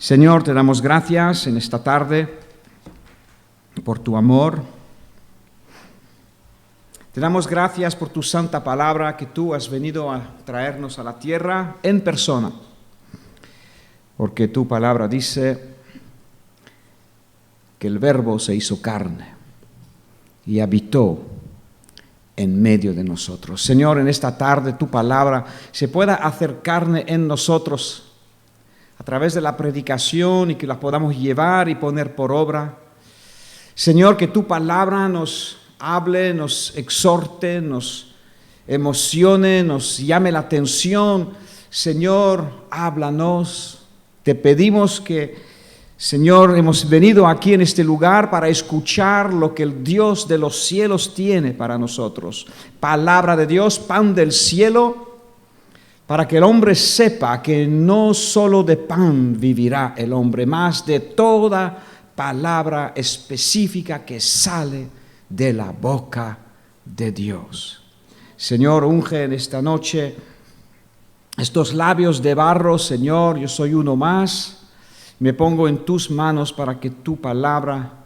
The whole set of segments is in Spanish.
Señor, te damos gracias en esta tarde por tu amor. Te damos gracias por tu santa palabra que tú has venido a traernos a la tierra en persona. Porque tu palabra dice que el Verbo se hizo carne y habitó en medio de nosotros. Señor, en esta tarde tu palabra se pueda hacer carne en nosotros a través de la predicación y que la podamos llevar y poner por obra. Señor, que tu palabra nos hable, nos exhorte, nos emocione, nos llame la atención. Señor, háblanos. Te pedimos que, Señor, hemos venido aquí en este lugar para escuchar lo que el Dios de los cielos tiene para nosotros. Palabra de Dios, pan del cielo, para que el hombre sepa que no solo de pan vivirá el hombre, más de toda palabra específica que sale de la boca de Dios. Señor, unge en esta noche estos labios de barro. Señor, yo soy uno más. Me pongo en tus manos para que tu palabra,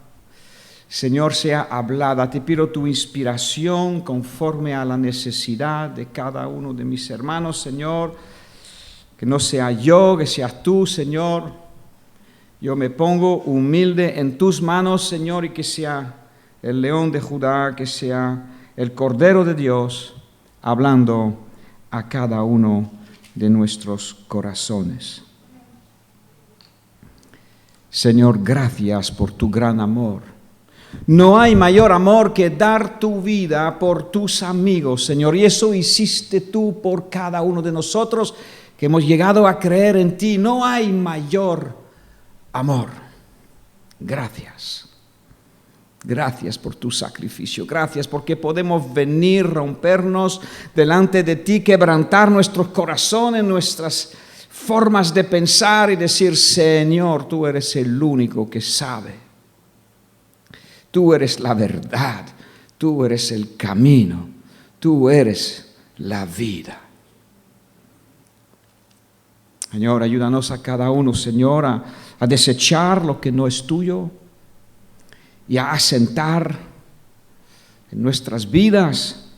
Señor, sea hablada. Te pido tu inspiración conforme a la necesidad de cada uno de mis hermanos, Señor. Que no sea yo, que seas tú, Señor. Yo me pongo humilde en tus manos, Señor, y que sea el león de Judá, que sea el Cordero de Dios, hablando a cada uno de nuestros corazones. Señor, gracias por tu gran amor. No hay mayor amor que dar tu vida por tus amigos, Señor. Y eso hiciste tú por cada uno de nosotros que hemos llegado a creer en ti. No hay mayor amor. Gracias. Gracias por tu sacrificio. Gracias porque podemos venir, rompernos delante de ti, quebrantar nuestros corazones, nuestras formas de pensar y decir: Señor, tú eres el único que sabe. Tú eres la verdad, tú eres el camino, tú eres la vida. Señor, ayúdanos a cada uno, Señor, a desechar lo que no es tuyo y a asentar en nuestras vidas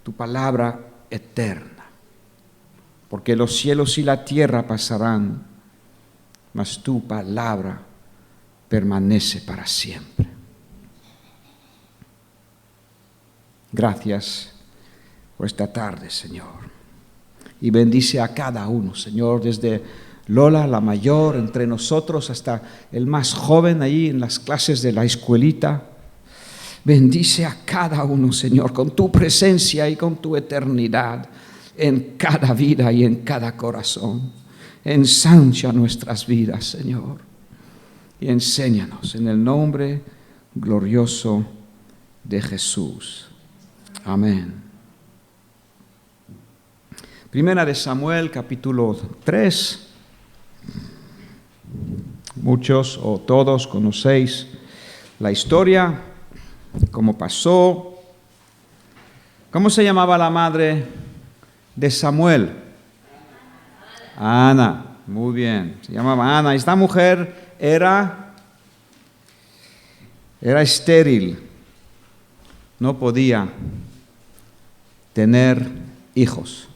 tu palabra eterna. Porque los cielos y la tierra pasarán, mas tu palabra permanece para siempre. Gracias por esta tarde, Señor. Y bendice a cada uno, Señor, desde Lola, la mayor, entre nosotros, hasta el más joven ahí en las clases de la escuelita. Bendice a cada uno, Señor, con tu presencia y con tu eternidad en cada vida y en cada corazón. Ensancha nuestras vidas, Señor. Y enséñanos en el nombre glorioso de Jesús. Amén. Primera de Samuel, capítulo 3. Muchos o todos conocéis la historia, cómo pasó. ¿Cómo se llamaba la madre de Samuel? Ana. Muy bien, se llamaba Ana. Esta mujer era estéril, no podía tener hijos,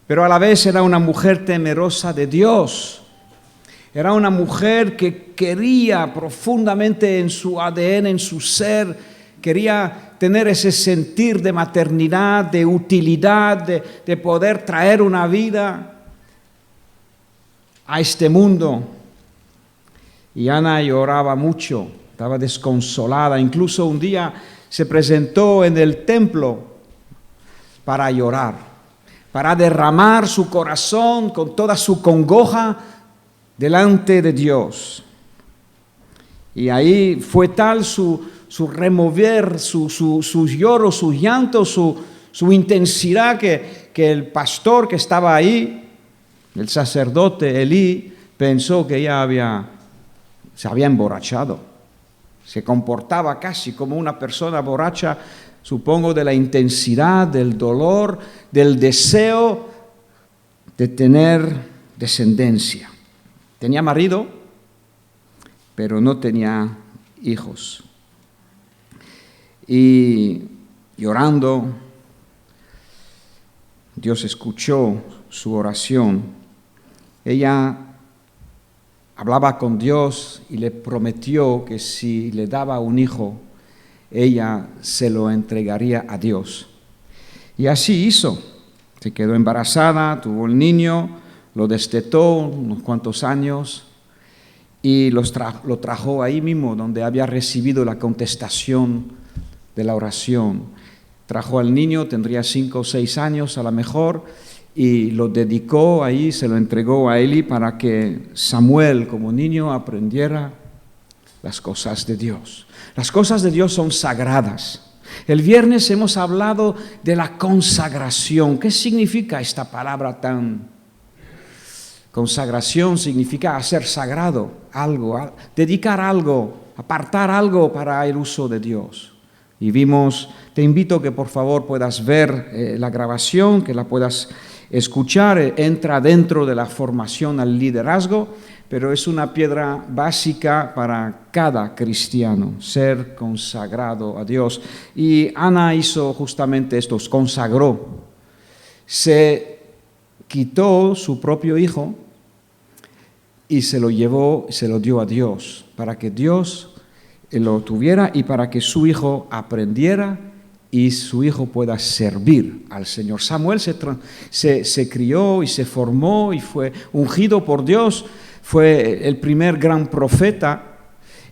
pero a la vez era una mujer temerosa de Dios. Era una mujer que quería profundamente en su ADN, en su ser, quería tener ese sentir de maternidad, de utilidad, de poder traer una vida a este mundo. Y Ana lloraba mucho, estaba desconsolada. Incluso un día se presentó en el templo para llorar, para derramar su corazón con toda su congoja delante de Dios. Y ahí fue tal su remover, su lloro, su llanto, su intensidad que el pastor que estaba ahí, el sacerdote Elí, pensó que ella se había emborrachado. Se comportaba casi como una persona borracha, supongo, de la intensidad, del dolor, del deseo de tener descendencia, Tenía marido, pero no tenía hijos. Y llorando, Dios escuchó su oración. Ella hablaba con Dios y le prometió que si le daba un hijo, ella se lo entregaría a Dios. Y así hizo. Se quedó embarazada, tuvo el niño, lo destetó unos cuantos años y lo trajo ahí mismo donde había recibido la contestación de la oración. Trajo al niño, tendría 5 o 6 años a lo mejor, y lo dedicó ahí, se lo entregó a Eli para que Samuel como niño aprendiera las cosas de Dios. Las cosas de Dios son sagradas. El viernes hemos hablado de la consagración. ¿Qué significa esta palabra tan? Consagración significa hacer sagrado algo, dedicar algo, apartar algo para el uso de Dios. Y vimos, te invito que por favor puedas ver la grabación, que la puedas escuchar, entra dentro de la formación al liderazgo, pero es una piedra básica para cada cristiano, ser consagrado a Dios. Y Ana hizo justamente esto, consagró. Se quitó su propio hijo y se lo llevó, se lo dio a Dios, para que Dios lo tuviera y para que su hijo aprendiera y su hijo pueda servir al Señor. Samuel se crió y se formó y fue ungido por Dios, fue el primer gran profeta.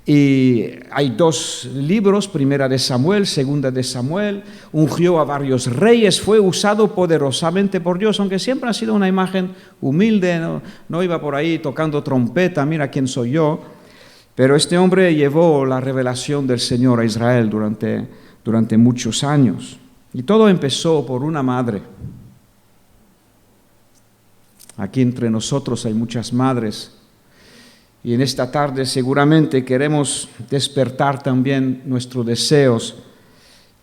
Y hay 2 libros, primera de Samuel, segunda de Samuel, ungió a varios reyes, fue usado poderosamente por Dios, aunque siempre ha sido una imagen humilde, no iba por ahí tocando trompeta, mira quién soy yo, pero este hombre llevó la revelación del Señor a Israel durante muchos años. Y todo empezó por una madre. Aquí entre nosotros hay muchas madres. Y en esta tarde seguramente queremos despertar también nuestros deseos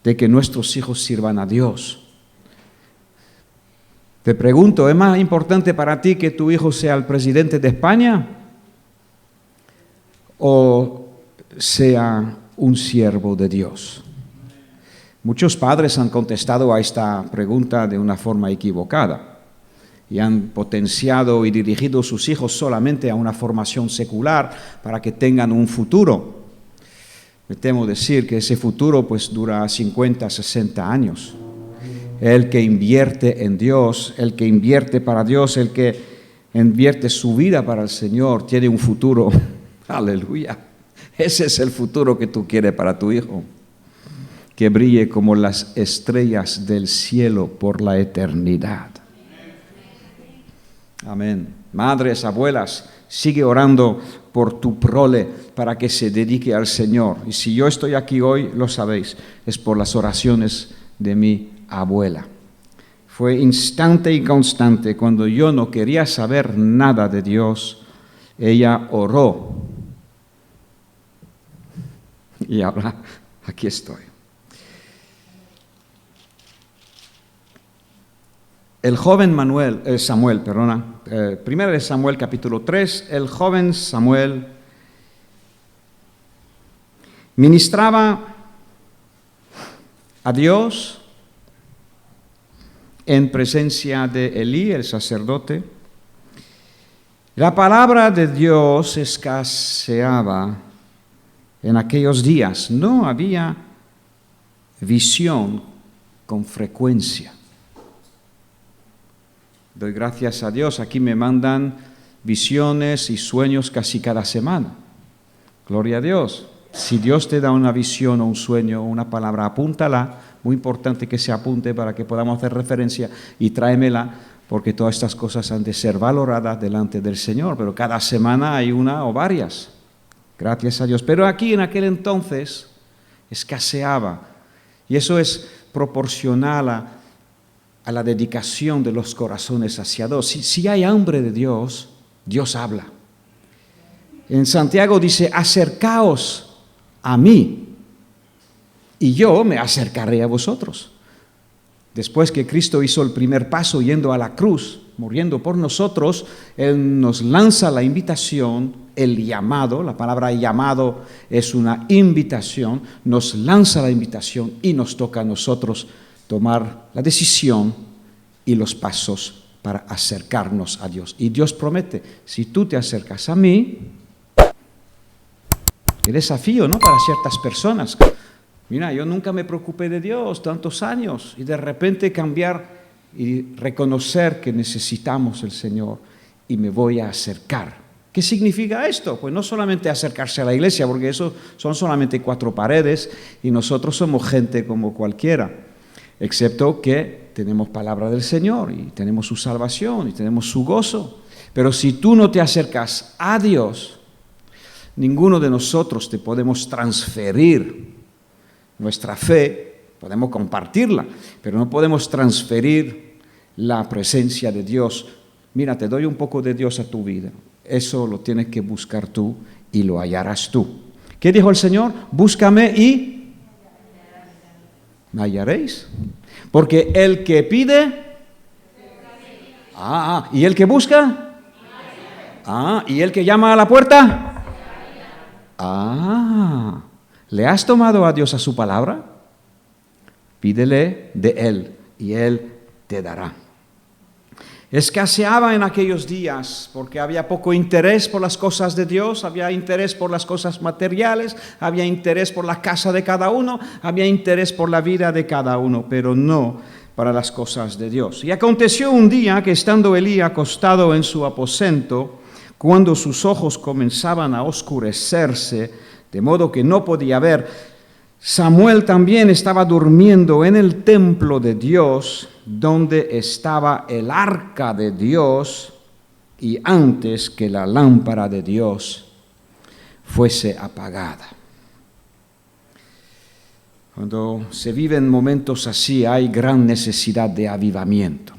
de que nuestros hijos sirvan a Dios. Te pregunto, ¿es más importante para ti que tu hijo sea el presidente de España o sea un siervo de Dios? Muchos padres han contestado a esta pregunta de una forma equivocada y han potenciado y dirigido sus hijos solamente a una formación secular para que tengan un futuro. Me temo decir que ese futuro pues dura 50, 60 años. El que invierte en Dios, el que invierte para Dios, el que invierte su vida para el Señor, tiene un futuro. Aleluya. Ese es el futuro que tú quieres para tu hijo. Que brille como las estrellas del cielo por la eternidad. Amén. Madres, abuelas, sigue orando por tu prole para que se dedique al Señor. Y si yo estoy aquí hoy, lo sabéis, es por las oraciones de mi abuela. Fue instante y constante. Cuando yo no quería saber nada de Dios, ella oró. Y ahora aquí estoy. El joven Samuel, primera de Samuel capítulo 3, el joven Samuel ministraba a Dios en presencia de Elí, el sacerdote. La palabra de Dios escaseaba en aquellos días, no había visión con frecuencia. Doy gracias a Dios, aquí me mandan visiones y sueños casi cada semana. Gloria a Dios. Si Dios te da una visión o un sueño o una palabra, apúntala. Muy importante que se apunte para que podamos hacer referencia y tráemela, porque todas estas cosas han de ser valoradas delante del Señor. Pero cada semana hay una o varias. Gracias a Dios. Pero aquí en aquel entonces escaseaba. Y eso es proporcional a la dedicación de los corazones hacia Dios. Si hay hambre de Dios, Dios habla. En Santiago dice, acercaos a mí y yo me acercaré a vosotros. Después que Cristo hizo el primer paso yendo a la cruz, muriendo por nosotros, Él nos lanza la invitación, el llamado, la palabra llamado es una invitación, nos lanza la invitación y nos toca a nosotros tomar la decisión y los pasos para acercarnos a Dios. Y Dios promete, si tú te acercas a mí, qué desafío, ¿no? Para ciertas personas. Mira, yo nunca me preocupé de Dios tantos años y de repente cambiar y reconocer que necesitamos el Señor y me voy a acercar. ¿Qué significa esto? Pues no solamente acercarse a la iglesia, porque eso son solamente 4 paredes y nosotros somos gente como cualquiera, excepto que tenemos palabra del Señor y tenemos su salvación y tenemos su gozo. Pero si tú no te acercas a Dios, ninguno de nosotros te podemos transferir nuestra fe, podemos compartirla, pero no podemos transferir la presencia de Dios. Mira, te doy un poco de Dios a tu vida. Eso lo tienes que buscar tú y lo hallarás tú. ¿Qué dijo el Señor? Búscame y me hallaréis. Porque el que pide, y el que busca, y el que llama a la puerta, ¿le has tomado a Dios a su palabra? Pídele de Él y Él te dará. Escaseaba en aquellos días porque había poco interés por las cosas de Dios, había interés por las cosas materiales, había interés por la casa de cada uno, había interés por la vida de cada uno, pero no para las cosas de Dios. Y aconteció un día que estando Elí acostado en su aposento, cuando sus ojos comenzaban a oscurecerse, de modo que no podía ver, Samuel también estaba durmiendo en el templo de Dios, donde estaba el arca de Dios, y antes que la lámpara de Dios fuese apagada. Cuando se viven momentos así, hay gran necesidad de avivamiento.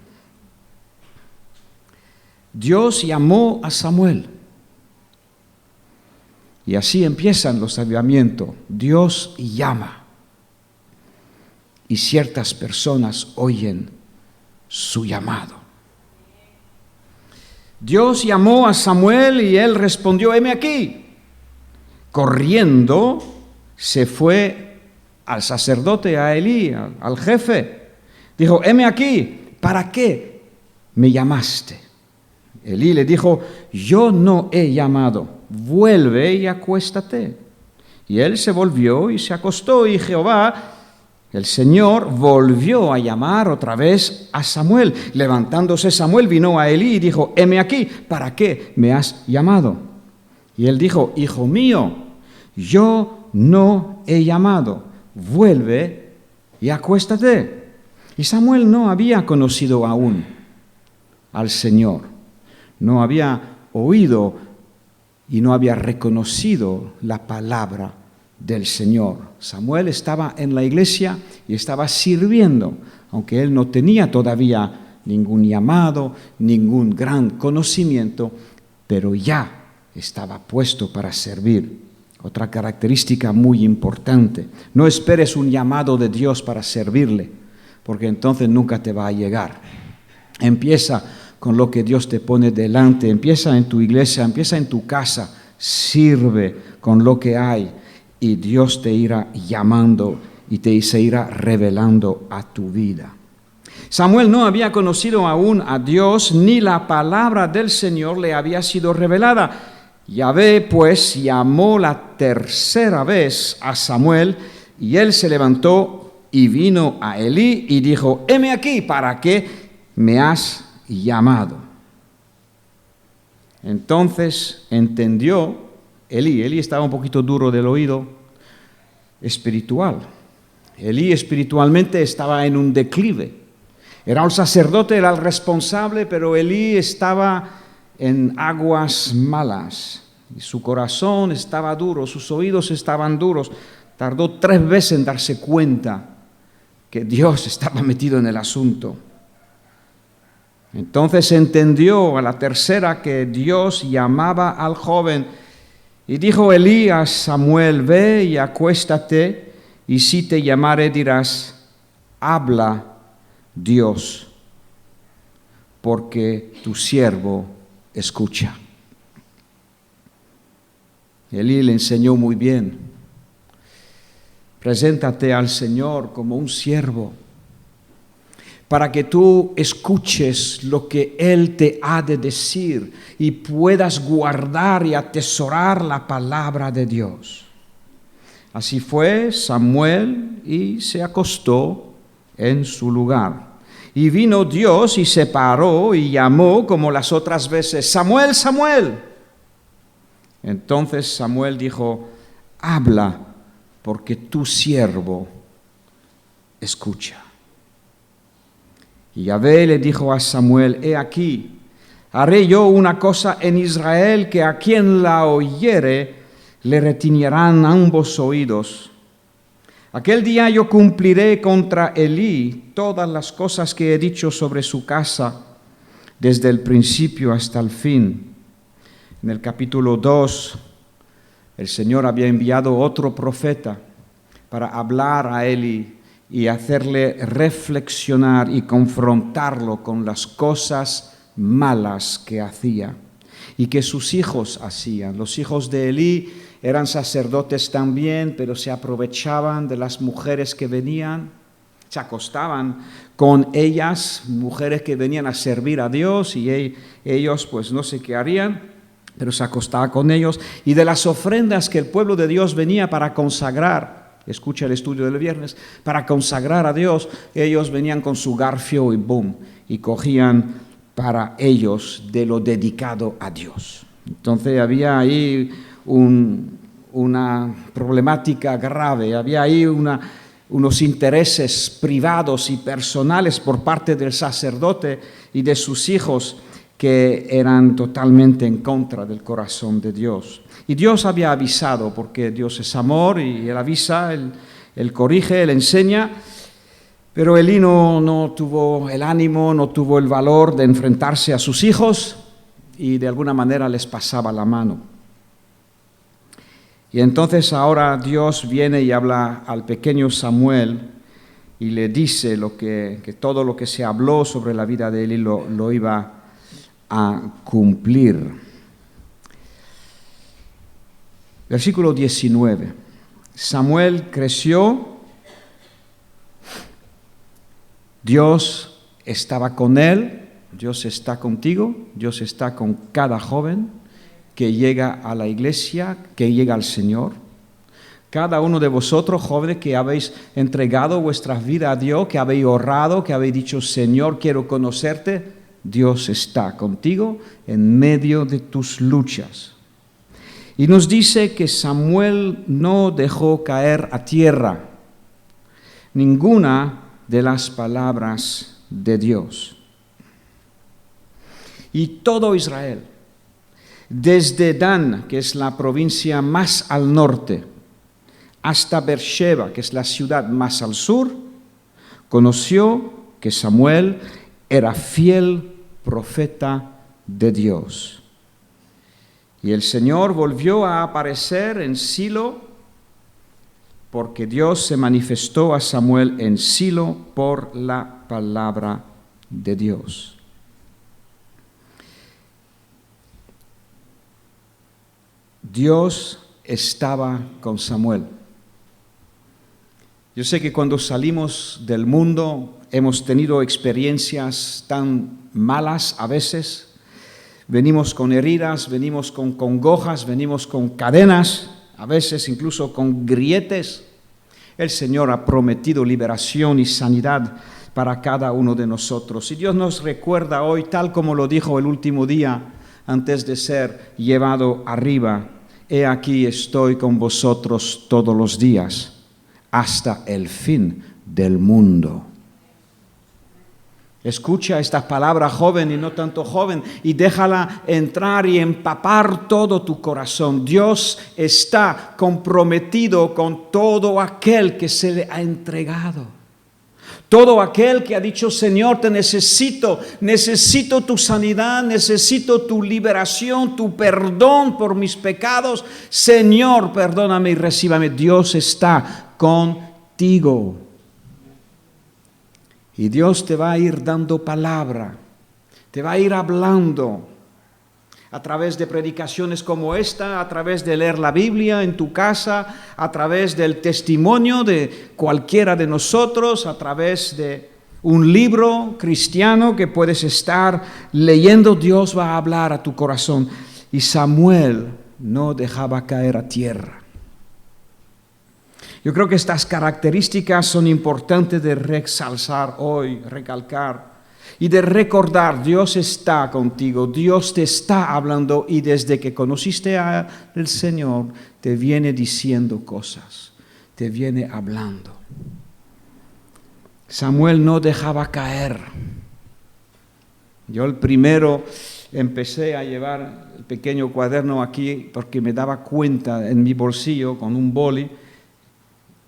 Dios llamó a Samuel. Y así empiezan los avivamientos. Dios llama. Y ciertas personas oyen su llamado. Dios llamó a Samuel y él respondió, heme aquí. Corriendo se fue al sacerdote, a Elí, al jefe. Dijo, heme aquí, ¿para qué me llamaste? Elí le dijo, yo no he llamado. Vuelve y acuéstate. Y él se volvió y se acostó, y Jehová, el Señor, volvió a llamar otra vez a Samuel. Levantándose Samuel vino a Elí y dijo, heme aquí, ¿para qué me has llamado? Y él dijo, hijo mío, yo no he llamado, vuelve y acuéstate. Y Samuel no había conocido aún al Señor, no había oído y no había reconocido la palabra del Señor. Samuel estaba en la iglesia y estaba sirviendo, aunque él no tenía todavía ningún llamado, ningún gran conocimiento, pero ya estaba puesto para servir. Otra característica muy importante, no esperes un llamado de Dios para servirle, porque entonces nunca te va a llegar. Empieza con lo que Dios te pone delante, empieza en tu iglesia, empieza en tu casa, sirve con lo que hay y Dios te irá llamando y se irá revelando a tu vida. Samuel no había conocido aún a Dios, ni la palabra del Señor le había sido revelada. Yahvé pues llamó la tercera vez a Samuel y él se levantó y vino a Elí y dijo, heme aquí, ¿para qué me has llamado? Entonces entendió Elí estaba un poquito duro del oído espiritual. Elí espiritualmente estaba en un declive. Era un sacerdote, era el responsable, pero Elí estaba en aguas malas. Y su corazón estaba duro, sus oídos estaban duros. Tardó 3 veces en darse cuenta que Dios estaba metido en el asunto. Entonces entendió a la tercera que Dios llamaba al joven. Y dijo Elí a Samuel, ve y acuéstate, y si te llamare dirás, habla, Dios, porque tu siervo escucha. Elí le enseñó muy bien. Preséntate al Señor como un siervo, para que tú escuches lo que Él te ha de decir y puedas guardar y atesorar la palabra de Dios. Así fue Samuel y se acostó en su lugar. Y vino Dios y se paró y llamó como las otras veces: Samuel, Samuel. Entonces Samuel dijo: habla, porque tu siervo escucha. Y Yahvé le dijo a Samuel: he aquí, haré yo una cosa en Israel que a quien la oyere le retiñirán ambos oídos. Aquel día yo cumpliré contra Elí todas las cosas que he dicho sobre su casa, desde el principio hasta el fin. En el capítulo 2, el Señor había enviado otro profeta para hablar a Elí y hacerle reflexionar y confrontarlo con las cosas malas que hacía y que sus hijos hacían. Los hijos de Elí eran sacerdotes también, pero se aprovechaban de las mujeres que venían, se acostaban con ellas, mujeres que venían a servir a Dios, y ellos pues no sé qué harían, pero se acostaba con ellos. Y de las ofrendas que el pueblo de Dios venía para consagrar, escucha el estudio del viernes, para consagrar a Dios, ellos venían con su garfio y boom, y cogían para ellos de lo dedicado a Dios. Entonces había ahí una problemática grave, había ahí unos intereses privados y personales por parte del sacerdote y de sus hijos que eran totalmente en contra del corazón de Dios. Y Dios había avisado, porque Dios es amor y Él avisa, Él corrige, Él enseña, pero Elí no tuvo el ánimo, no tuvo el valor de enfrentarse a sus hijos y de alguna manera les pasaba la mano. Y entonces ahora Dios viene y habla al pequeño Samuel y le dice que todo lo que se habló sobre la vida de Elí lo iba a cumplir. Versículo 19. Samuel creció, Dios estaba con él, Dios está contigo, Dios está con cada joven que llega a la iglesia, que llega al Señor. Cada uno de vosotros, jóvenes, que habéis entregado vuestras vidas a Dios, que habéis orado, que habéis dicho: Señor, quiero conocerte, Dios está contigo en medio de tus luchas. Y nos dice que Samuel no dejó caer a tierra ninguna de las palabras de Dios. Y todo Israel, desde Dan, que es la provincia más al norte, hasta Beersheba, que es la ciudad más al sur, conoció que Samuel era fiel profeta de Dios. Y el Señor volvió a aparecer en Silo, porque Dios se manifestó a Samuel en Silo por la palabra de Dios. Dios estaba con Samuel. Yo sé que cuando salimos del mundo hemos tenido experiencias tan malas a veces. Venimos con heridas, venimos con congojas, venimos con cadenas, a veces incluso con grietes. El Señor ha prometido liberación y sanidad para cada uno de nosotros. Y Dios nos recuerda hoy, tal como lo dijo el último día antes de ser llevado arriba: he aquí estoy con vosotros todos los días, hasta el fin del mundo. Escucha estas palabras, joven y no tanto joven, y déjala entrar y empapar todo tu corazón. Dios está comprometido con todo aquel que se le ha entregado. Todo aquel que ha dicho: Señor, te necesito tu sanidad, necesito tu liberación, tu perdón por mis pecados. Señor, perdóname y recíbame. Dios está contigo. Y Dios te va a ir dando palabra, te va a ir hablando a través de predicaciones como esta, a través de leer la Biblia en tu casa, a través del testimonio de cualquiera de nosotros, a través de un libro cristiano que puedes estar leyendo. Dios va a hablar a tu corazón. Y Samuel no dejaba caer a tierra. Yo creo que estas características son importantes de resaltar hoy, recalcar y de recordar. Dios está contigo, Dios te está hablando y desde que conociste al Señor te viene diciendo cosas, te viene hablando. Samuel no dejaba caer. Yo el primero empecé a llevar el pequeño cuaderno aquí porque me daba cuenta en mi bolsillo con un boli.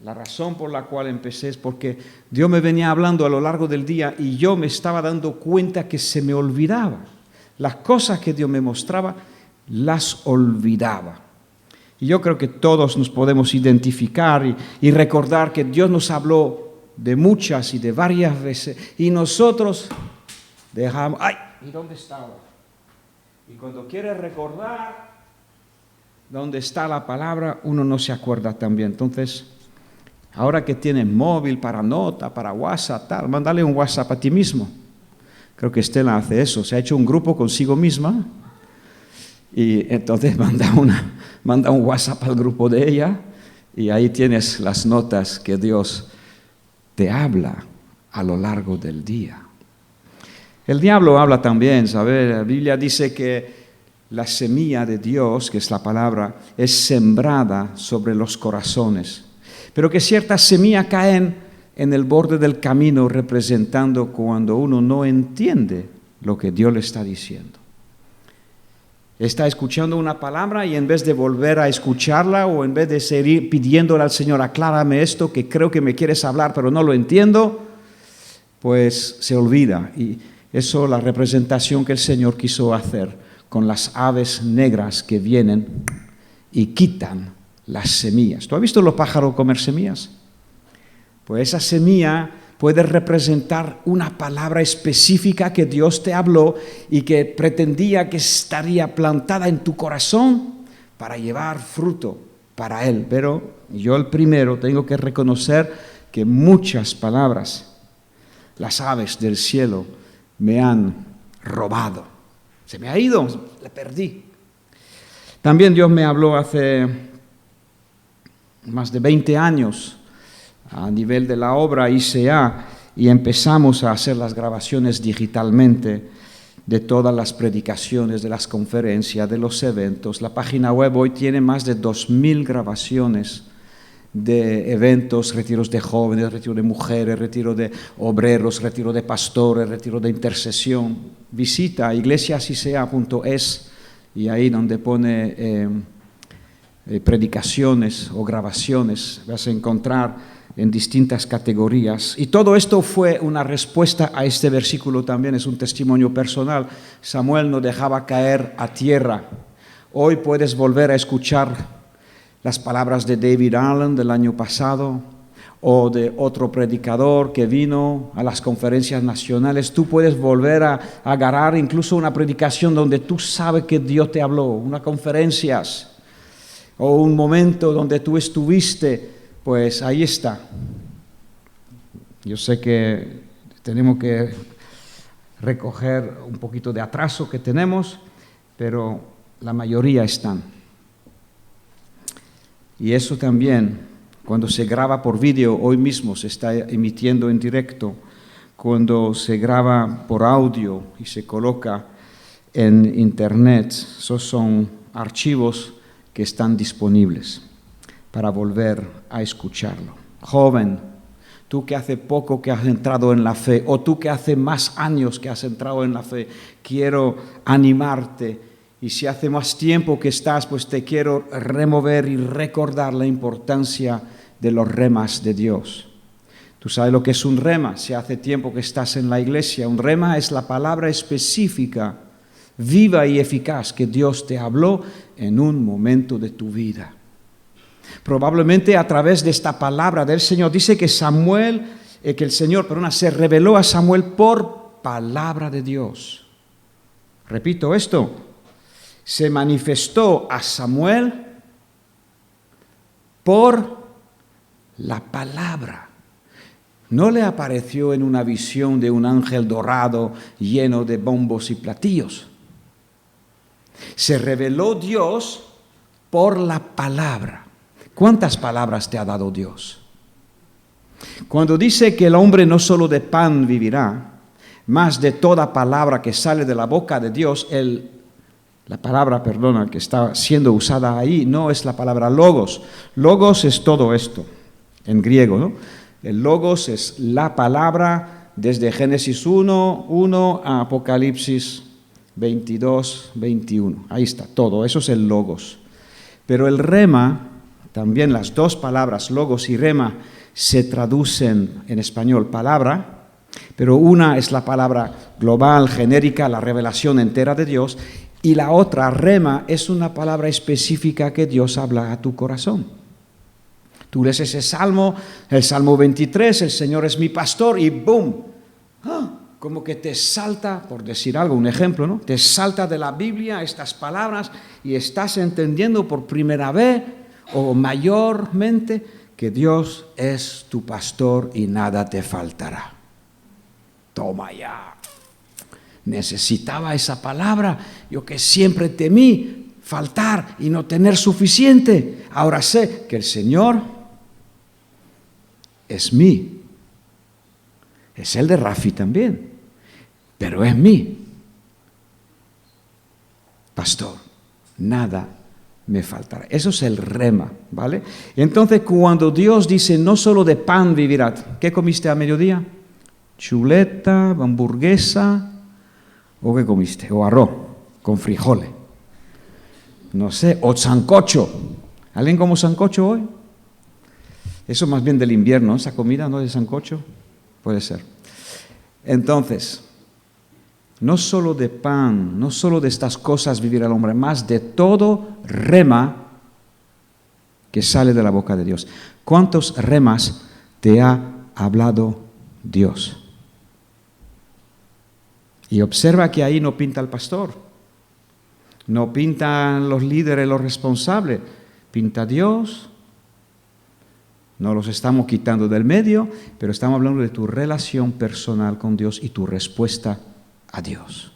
La razón por la cual empecé es porque Dios me venía hablando a lo largo del día y yo me estaba dando cuenta que se me olvidaba. Las cosas que Dios me mostraba, las olvidaba. Y yo creo que todos nos podemos identificar y recordar que Dios nos habló de muchas y de varias veces y nosotros dejamos, ¡ay! ¿Y dónde estaba? Y cuando quieres recordar dónde está la palabra, uno no se acuerda también. Entonces, ahora que tienes móvil para nota, para WhatsApp, tal, mándale un WhatsApp a ti mismo. Creo que Estela hace eso, se ha hecho un grupo consigo misma y entonces manda un WhatsApp al grupo de ella y ahí tienes las notas que Dios te habla a lo largo del día. El diablo habla también, ¿sabes? La Biblia dice que la semilla de Dios, que es la palabra, es sembrada sobre los corazones. Pero que ciertas semillas caen en el borde del camino representando cuando uno no entiende lo que Dios le está diciendo. Está escuchando una palabra y en vez de volver a escucharla o en vez de seguir pidiéndole al Señor, aclárame esto que creo que me quieres hablar pero no lo entiendo, pues se olvida. Y eso es la representación que el Señor quiso hacer con las aves negras que vienen y quitan las semillas. ¿Tú has visto los pájaros comer semillas? Pues esa semilla puede representar una palabra específica que Dios te habló y que pretendía que estaría plantada en tu corazón para llevar fruto para Él. Pero yo el primero tengo que reconocer que muchas palabras, las aves del cielo, me han robado. Se me ha ido, la perdí. También Dios me habló hace más de 20 años a nivel de la obra ICA y empezamos a hacer las grabaciones digitalmente de todas las predicaciones, de las conferencias, de los eventos. La página web hoy tiene más de 2.000 grabaciones de eventos, retiros de jóvenes, retiro de mujeres, retiro de obreros, retiro de pastores, retiro de intercesión. Visita iglesiasicea.es y ahí donde pone predicaciones o grabaciones vas a encontrar en distintas categorías. Y todo esto fue una respuesta a este versículo también, es un testimonio personal. Samuel no dejaba caer a tierra. Hoy puedes volver a escuchar las palabras de David Allen del año pasado o de otro predicador que vino a las conferencias nacionales. Tú puedes volver a agarrar incluso una predicación donde tú sabes que Dios te habló, unas conferencias o un momento donde tú estuviste, pues ahí está. Yo sé que tenemos que recoger un poquito de atraso que tenemos, pero la mayoría están. Y eso también, cuando se graba por vídeo, hoy mismo se está emitiendo en directo, cuando se graba por audio y se coloca en internet, esos son archivos que están disponibles para volver a escucharlo. Joven, tú que hace poco que has entrado en la fe, o tú que hace más años que has entrado en la fe, quiero animarte. Y si hace más tiempo que estás, pues te quiero remover y recordar la importancia de los remas de Dios. Tú sabes lo que es un rema, si hace tiempo que estás en la iglesia. Un rema es la palabra específica, viva y eficaz que Dios te habló en un momento de tu vida. Probablemente a través de esta palabra del Señor, dice que Samuel que el Señor, se reveló a Samuel por palabra de Dios. Repito esto, se manifestó a Samuel por la palabra. No le apareció en una visión de un ángel dorado lleno de bombos y platillos. Se reveló Dios por la palabra. ¿Cuántas palabras te ha dado Dios? Cuando dice que el hombre no solo de pan vivirá, más de toda palabra que sale de la boca de Dios, la palabra, que está siendo usada ahí no es la palabra logos. Logos es todo esto, en griego, ¿no? El logos es la palabra desde Génesis 1 a Apocalipsis 22, 21. Ahí está, todo, eso es el logos. Pero el rema, también las dos palabras, logos y rema, se traducen en español palabra, pero una es la palabra global, genérica, la revelación entera de Dios, y la otra, rema, es una palabra específica que Dios habla a tu corazón. Tú lees ese salmo, el Salmo 23, el Señor es mi pastor, y ¡boom! Como que te salta, por decir algo, un ejemplo, ¿no? Te salta de la Biblia estas palabras y estás entendiendo por primera vez o mayormente que Dios es tu pastor y nada te faltará. Toma ya. Necesitaba esa palabra, yo que siempre temí faltar y no tener suficiente. Ahora sé que el Señor es mí. Es el de Rafi también, pero es mí. Pastor, nada me faltará. Eso es el rema, ¿vale? Entonces, cuando Dios dice, no solo de pan vivirá, ¿qué comiste a mediodía? Chuleta, hamburguesa, ¿o qué comiste? O arroz, con frijoles. No sé, o sancocho. ¿Alguien come sancocho hoy? Eso más bien del invierno, esa comida, ¿no? De sancocho. Puede ser. Entonces, no solo de pan, no solo de estas cosas vivirá el hombre, más de todo rema que sale de la boca de Dios. ¿Cuántos remas te ha hablado Dios? Y observa que ahí no pinta el pastor, no pintan los líderes, los responsables, pinta Dios. No los estamos quitando del medio, pero estamos hablando de tu relación personal con Dios y tu respuesta a Dios.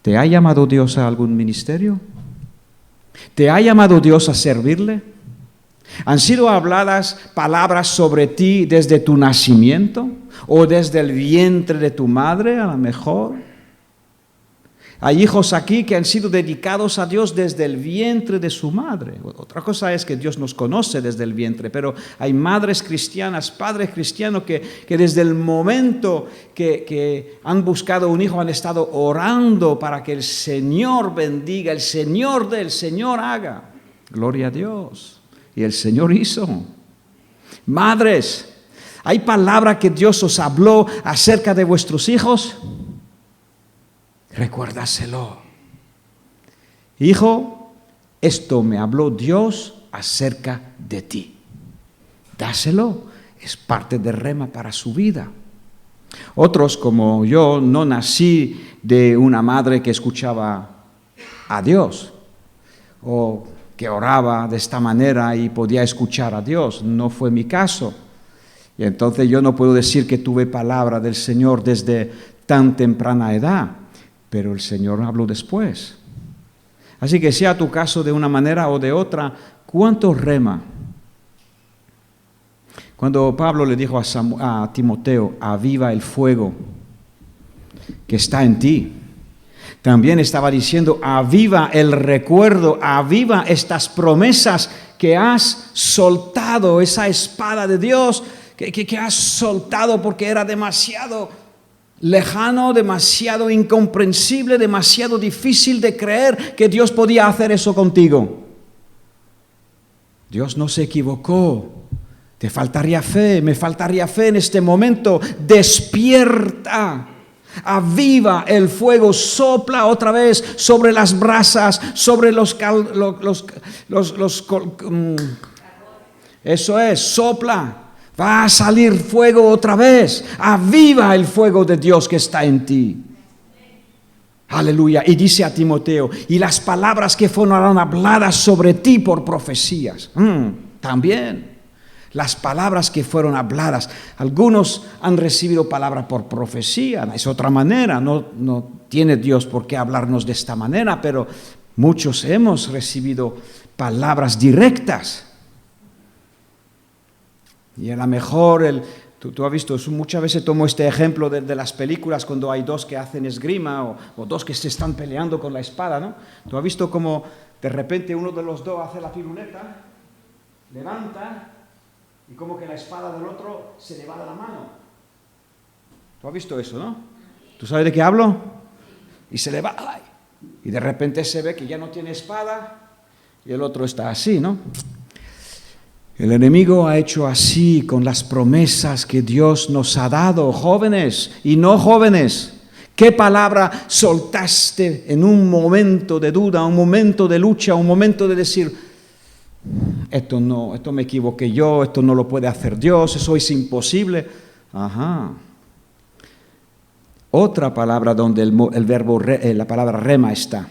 ¿Te ha llamado Dios a algún ministerio? ¿Te ha llamado Dios a servirle? ¿Han sido habladas palabras sobre ti desde tu nacimiento o desde el vientre de tu madre, a lo mejor? Hay hijos aquí que han sido dedicados a Dios desde el vientre de su madre. Otra cosa es que Dios nos conoce desde el vientre, pero hay madres cristianas, padres cristianos que desde el momento que han buscado un hijo han estado orando para que el Señor bendiga, el Señor dé, el Señor haga. Gloria a Dios. Y el Señor hizo. Madres, ¿hay palabra que Dios os habló acerca de vuestros hijos? Recuérdaselo. Hijo, esto me habló Dios acerca de ti. Dáselo, es parte de rema para su vida. Otros, como yo, no nací de una madre que escuchaba a Dios o que oraba de esta manera y podía escuchar a Dios. No fue mi caso. Y entonces yo no puedo decir que tuve palabra del Señor desde tan temprana edad. Pero el Señor habló después. Así que sea tu caso de una manera o de otra, ¿cuánto rema? Cuando Pablo le dijo a Timoteo, aviva el fuego que está en ti, también estaba diciendo, aviva el recuerdo, aviva estas promesas que has soltado, esa espada de Dios que has soltado porque era demasiado lejano, demasiado incomprensible, demasiado difícil de creer que Dios podía hacer eso contigo. Dios no se equivocó. Te faltaría fe, me faltaría fe en este momento. Despierta, aviva el fuego, sopla otra vez sobre las brasas, sobre eso es, sopla. Va a salir fuego otra vez. Aviva el fuego de Dios que está en ti. Aleluya. Y dice a Timoteo, y las palabras que fueron habladas sobre ti por profecías. También. Las palabras que fueron habladas. Algunos han recibido palabra por profecía. Es otra manera. No tiene Dios por qué hablarnos de esta manera, pero muchos hemos recibido palabras directas. Y a lo mejor, tú has visto, muchas veces tomo este ejemplo de las películas cuando hay dos que hacen esgrima o dos que se están peleando con la espada, ¿no? Tú has visto como de repente uno de los dos hace la piruleta, levanta y como que la espada del otro se le va de la mano. ¿Tú has visto eso, no? ¿Tú sabes de qué hablo? Y se le va, ¡ay! Y de repente se ve que ya no tiene espada y el otro está así, ¿no? El enemigo ha hecho así con las promesas que Dios nos ha dado, jóvenes y no jóvenes. ¿Qué palabra soltaste en un momento de duda, un momento de lucha, un momento de decir, esto me equivoqué yo, esto no lo puede hacer Dios, eso es imposible? Ajá. Otra palabra donde el verbo, la palabra rema está.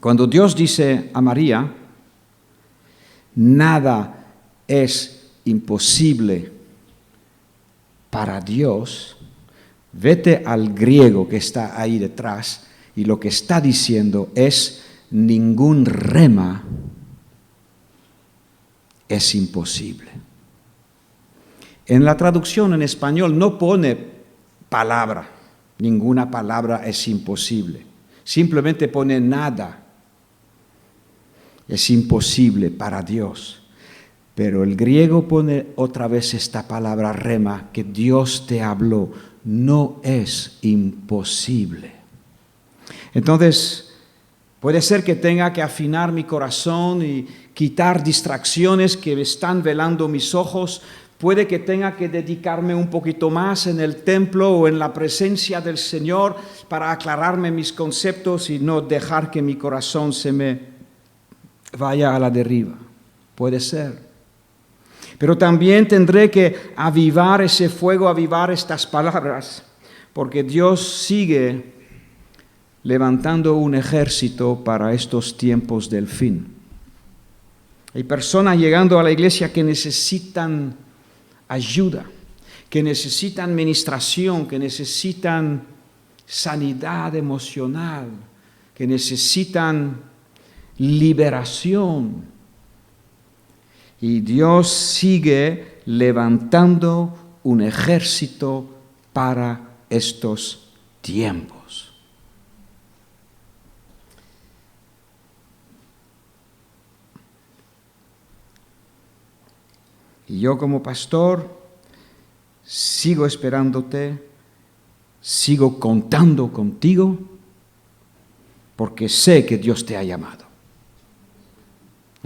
Cuando Dios dice a María, nada es imposible para Dios, vete al griego que está ahí detrás y lo que está diciendo es ningún rema es imposible. En la traducción en español no pone palabra, ninguna palabra es imposible, simplemente pone nada es imposible para Dios. Pero el griego pone otra vez esta palabra rema, que Dios te habló, no es imposible. Entonces, puede ser que tenga que afinar mi corazón y quitar distracciones que están velando mis ojos. Puede que tenga que dedicarme un poquito más en el templo o en la presencia del Señor para aclararme mis conceptos y no dejar que mi corazón se me vaya a la deriva. Puede ser. Pero también tendré que avivar ese fuego, avivar estas palabras, porque Dios sigue levantando un ejército para estos tiempos del fin. Hay personas llegando a la iglesia que necesitan ayuda, que necesitan ministración, que necesitan sanidad emocional, que necesitan liberación. Y Dios sigue levantando un ejército para estos tiempos. Y yo como pastor sigo esperándote, sigo contando contigo, porque sé que Dios te ha llamado.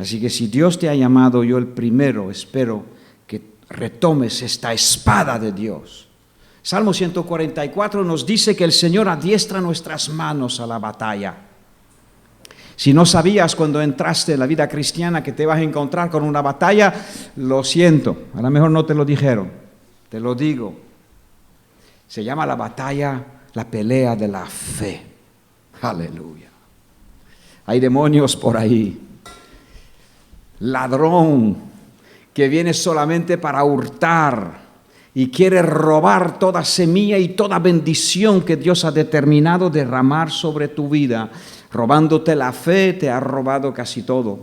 Así que si Dios te ha llamado, yo el primero espero que retomes esta espada de Dios. Salmo 144 nos dice que el Señor adiestra nuestras manos a la batalla. Si no sabías cuando entraste en la vida cristiana que te vas a encontrar con una batalla, lo siento, a lo mejor no te lo dijeron, te lo digo. Se llama la batalla, la pelea de la fe. Aleluya. Hay demonios por ahí. Ladrón que viene solamente para hurtar y quiere robar toda semilla y toda bendición que Dios ha determinado derramar sobre tu vida. Robándote la fe, te ha robado casi todo.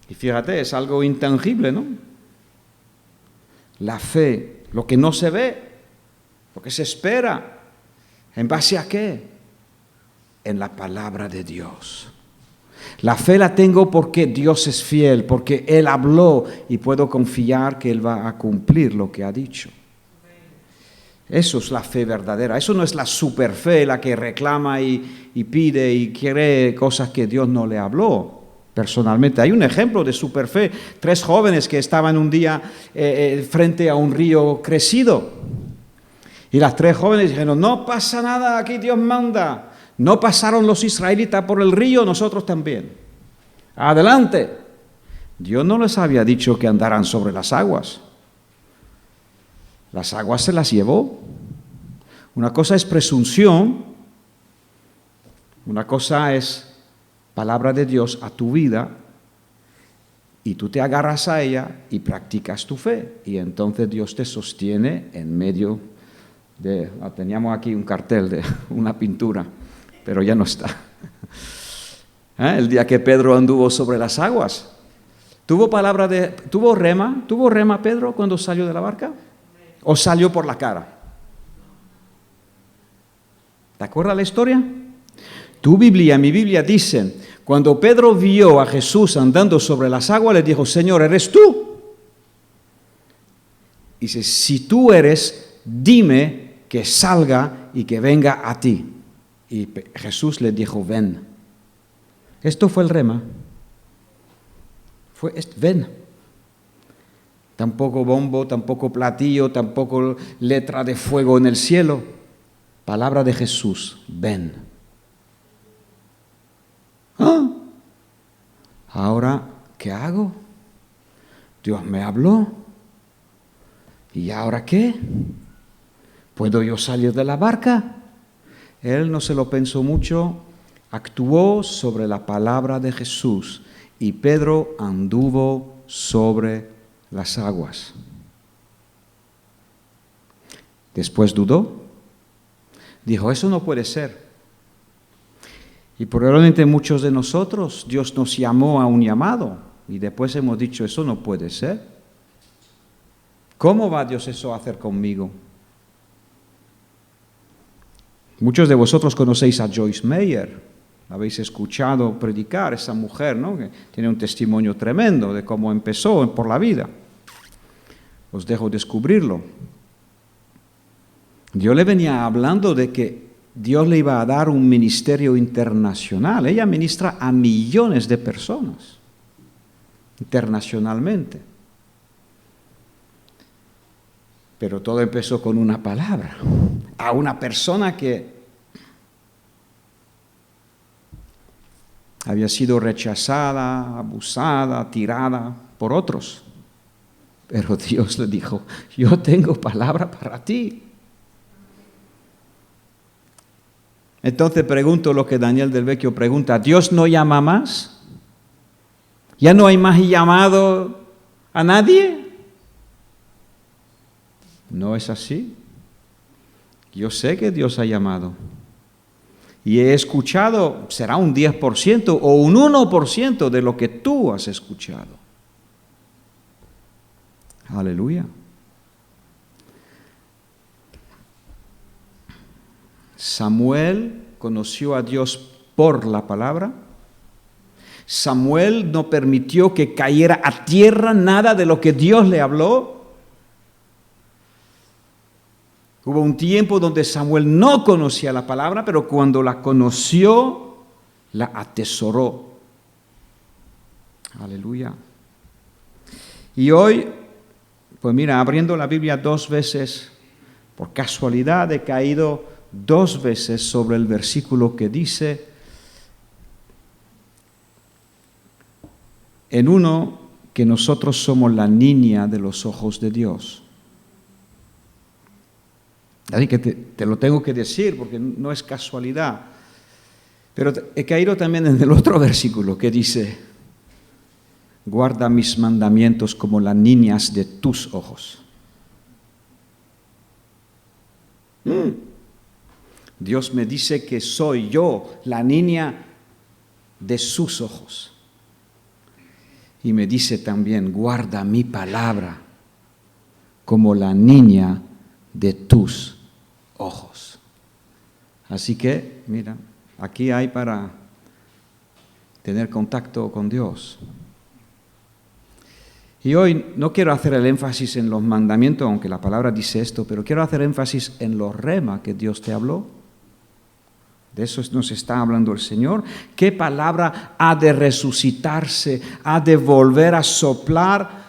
Y fíjate, es algo intangible, ¿no? La fe, lo que no se ve, lo que se espera. ¿En base a qué? En la palabra de Dios. La fe la tengo porque Dios es fiel, porque Él habló y puedo confiar que Él va a cumplir lo que ha dicho. Eso es la fe verdadera. Eso no es la superfe, la que reclama y pide y quiere cosas que Dios no le habló personalmente. Hay un ejemplo de superfe. 3 jóvenes que estaban un día frente a un río crecido. Y las 3 jóvenes dijeron, no pasa nada, aquí Dios manda. No pasaron los israelitas por el río, nosotros también. Adelante. Dios no les había dicho que andaran sobre las aguas. Las aguas se las llevó. Una cosa es presunción, una cosa es palabra de Dios a tu vida, y tú te agarras a ella y practicas tu fe. Y entonces Dios te sostiene en medio de... Teníamos aquí un cartel de una pintura, pero ya no está. El día que Pedro anduvo sobre las aguas. ¿Tuvo rema Pedro cuando salió de la barca? ¿O salió por la cara? ¿Te acuerdas la historia? Tu Biblia, mi Biblia dicen, cuando Pedro vio a Jesús andando sobre las aguas, le dijo, Señor, ¿eres tú? Dice, si tú eres, dime que salga y que venga a ti. Y Jesús le dijo, ven. Esto fue el rema. Ven. Tampoco bombo, tampoco platillo, tampoco letra de fuego en el cielo. Palabra de Jesús, ven. ¿Ah? Ahora, ¿qué hago? Dios me habló. ¿Y ahora qué? ¿Puedo yo salir de la barca? Él no se lo pensó mucho, actuó sobre la palabra de Jesús y Pedro anduvo sobre las aguas. Después dudó, dijo, eso no puede ser. Y probablemente muchos de nosotros, Dios nos llamó a un llamado y después hemos dicho, eso no puede ser. ¿Cómo va Dios eso a hacer conmigo? Muchos de vosotros conocéis a Joyce Meyer, la habéis escuchado predicar, esa mujer, ¿no? Que tiene un testimonio tremendo de cómo empezó por la vida. Os dejo descubrirlo. Yo le venía hablando de que Dios le iba a dar un ministerio internacional. Ella ministra a millones de personas, internacionalmente. Pero todo empezó con una palabra, a una persona que había sido rechazada, abusada, tirada por otros. Pero Dios le dijo, yo tengo palabra para ti. Entonces pregunto lo que Daniel del Vecchio pregunta, ¿Dios no llama más? ¿Ya no hay más llamado a nadie? No es así. Yo sé que Dios ha llamado. Y he escuchado, será un 10% o un 1% de lo que tú has escuchado. Aleluya. Samuel conoció a Dios por la palabra. Samuel no permitió que cayera a tierra nada de lo que Dios le habló. Hubo un tiempo donde Samuel no conocía la palabra, pero cuando la conoció, la atesoró. Aleluya. Y hoy, pues mira, abriendo la Biblia 2 veces, por casualidad he caído 2 veces sobre el versículo que dice, en uno, que nosotros somos la niña de los ojos de Dios. Así que te lo tengo que decir porque no es casualidad. Pero he caído también en el otro versículo que dice, guarda mis mandamientos como las niñas de tus ojos. Dios me dice que soy yo la niña de sus ojos. Y me dice también, guarda mi palabra como la niña de tus ojos. Así que, mira, aquí hay para tener contacto con Dios. Y hoy no quiero hacer el énfasis en los mandamientos, aunque la palabra dice esto, pero quiero hacer énfasis en los rema que Dios te habló. De eso nos está hablando el Señor. ¿Qué palabra ha de resucitarse, ha de volver a soplar?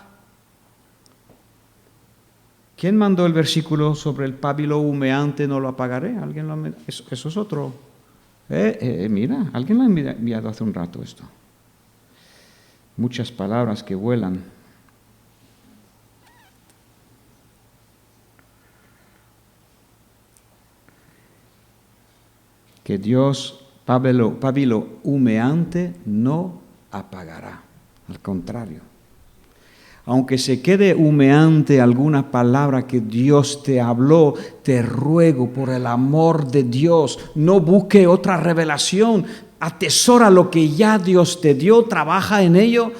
¿Quién mandó el versículo sobre el pábilo humeante no lo apagaré? ¿Alguien lo eso es otro. Mira, alguien lo ha enviado hace un rato esto. Muchas palabras que vuelan. Que Dios, pábilo humeante, no apagará. Al contrario. Aunque se quede humeante alguna palabra que Dios te habló, te ruego por el amor de Dios, no busque otra revelación. Atesora lo que ya Dios te dio, trabaja en ello.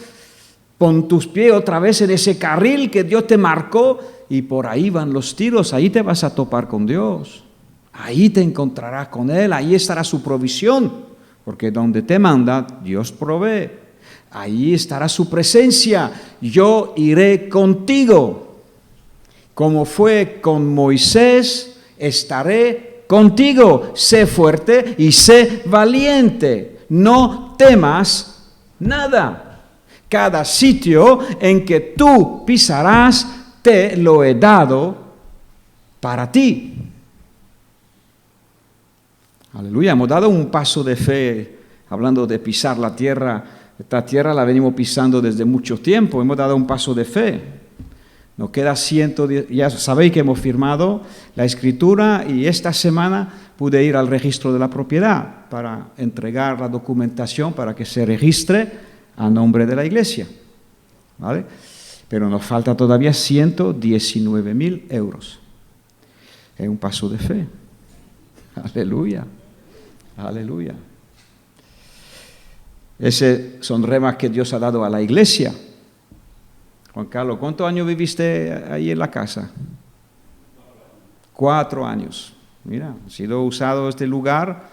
Pon tus pies otra vez en ese carril que Dios te marcó y por ahí van los tiros, ahí te vas a topar con Dios. Ahí te encontrarás con Él, ahí estará su provisión, porque donde te manda, Dios provee. Ahí estará su presencia, yo iré contigo. Como fue con Moisés, estaré contigo. Sé fuerte y sé valiente, no temas nada. Cada sitio en que tú pisarás, te lo he dado para ti. Aleluya, hemos dado un paso de fe, hablando de pisar la tierra. Esta tierra la venimos pisando desde mucho tiempo, hemos dado un paso de fe. Nos queda 110, ya sabéis que hemos firmado la escritura y esta semana pude ir al registro de la propiedad para entregar la documentación para que se registre a nombre de la iglesia. ¿Vale? Pero nos falta todavía 119.000 euros. Es un paso de fe. Aleluya. Aleluya. Ese son remas que Dios ha dado a la iglesia. Juan Carlos, ¿cuántos años viviste ahí en la casa? 4 años. Mira, ha sido usado este lugar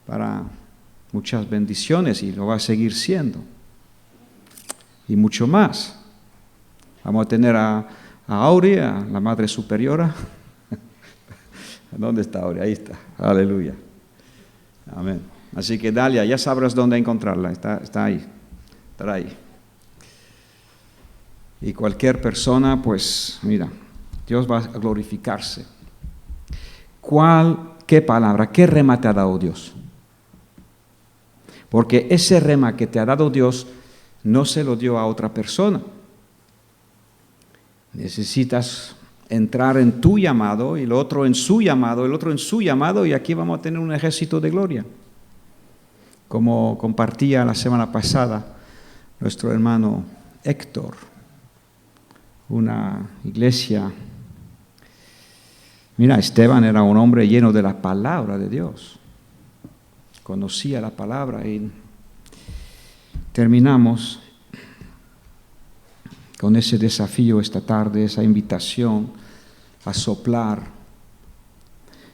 para muchas bendiciones y lo va a seguir siendo. Y mucho más. Vamos a tener a Auri, a la Madre Superiora. ¿Dónde está Auri? Ahí está. Aleluya. Amén. Así que Dalia, ya sabrás dónde encontrarla. Está ahí. Estará ahí. Y cualquier persona, pues, mira, Dios va a glorificarse. ¿Qué palabra, qué rema te ha dado Dios? Porque ese rema que te ha dado Dios no se lo dio a otra persona. Necesitas entrar en tu llamado y el otro en su llamado, el otro en su llamado y aquí vamos a tener un ejército de gloria. Como compartía la semana pasada nuestro hermano Héctor, una iglesia. Mira, Esteban era un hombre lleno de la palabra de Dios. Conocía la palabra y terminamos con ese desafío esta tarde, esa invitación a soplar.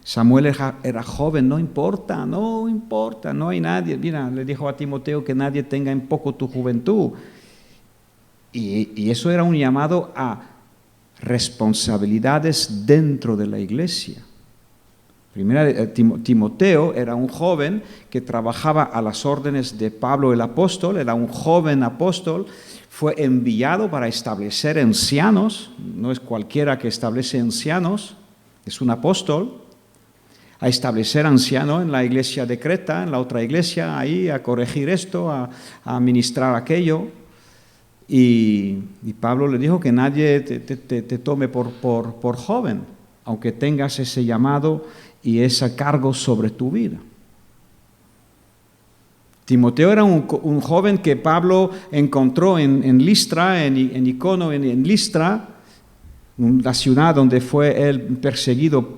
Samuel era joven, no importa, no hay nadie. Mira, le dijo a Timoteo que nadie tenga en poco tu juventud. Y eso era un llamado a responsabilidades dentro de la iglesia. Primero, Timoteo era un joven que trabajaba a las órdenes de Pablo el apóstol, era un joven apóstol, fue enviado para establecer ancianos, no es cualquiera que establece ancianos, es un apóstol, a establecer ancianos en la iglesia de Creta, en la otra iglesia, ahí a corregir esto, a ministrar aquello. Y Pablo le dijo que nadie te tome por joven, aunque tengas ese llamado y ese cargo sobre tu vida. Timoteo era un joven que Pablo encontró en Listra, en Icono, en Listra, la ciudad donde fue él perseguido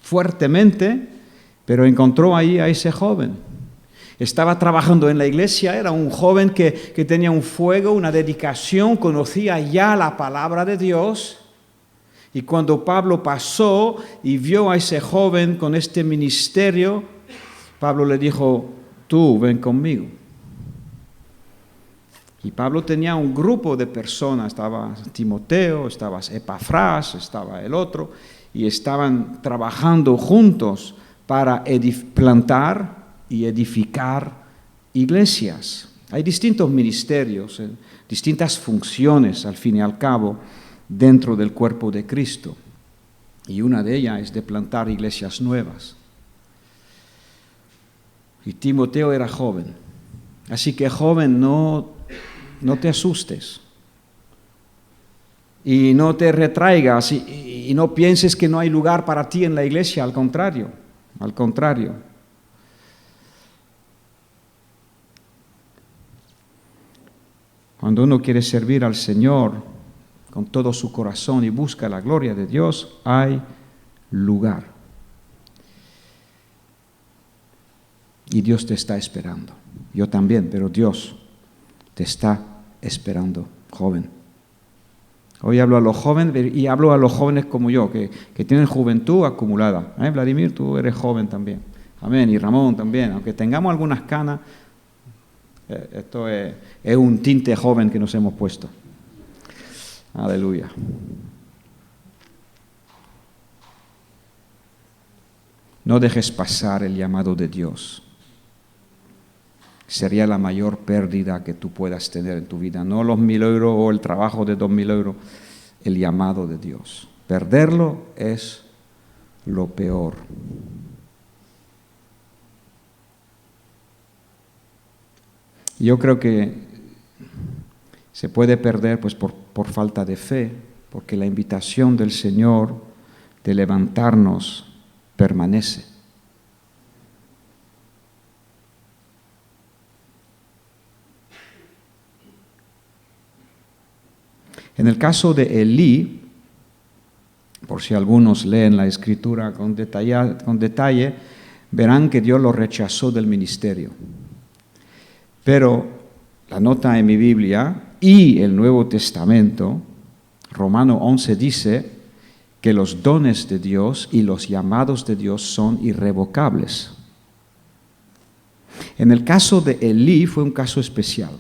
fuertemente, pero encontró ahí a ese joven. Estaba trabajando en la iglesia, era un joven que tenía un fuego, una dedicación, conocía ya la palabra de Dios. Y cuando Pablo pasó y vio a ese joven con este ministerio, Pablo le dijo, tú ven conmigo. Y Pablo tenía un grupo de personas, estaba Timoteo, estaba Epafras, estaba el otro, y estaban trabajando juntos para plantar y edificar iglesias. Hay distintos ministerios, distintas funciones, al fin y al cabo, dentro del cuerpo de Cristo. Y una de ellas es de plantar iglesias nuevas. Y Timoteo era joven. Así que joven, no no te asustes. Y no te retraigas y no pienses que no hay lugar para ti en la iglesia, al contrario, al contrario. Cuando uno quiere servir al Señor con todo su corazón y busca la gloria de Dios, hay lugar. Y Dios te está esperando. Yo también, pero Dios te está esperando, joven. Hoy hablo a los jóvenes y hablo a los jóvenes como yo, que tienen juventud acumulada. Vladimir, tú eres joven también. Amén. Y Ramón también. Aunque tengamos algunas canas, esto es un tinte joven que nos hemos puesto. Aleluya. No dejes pasar el llamado de Dios. Sería la mayor pérdida que tú puedas tener en tu vida. No los 1.000 euros o el trabajo de 2.000 euros, el llamado de Dios. Perderlo es lo peor. Yo creo que se puede perder pues por falta de fe, porque la invitación del Señor de levantarnos permanece. En el caso de Elí, por si algunos leen la Escritura con detalle, verán que Dios lo rechazó del ministerio. Pero la nota en mi Biblia y el Nuevo Testamento, Romano 11 dice que los dones de Dios y los llamados de Dios son irrevocables. En el caso de Elí fue un caso especial.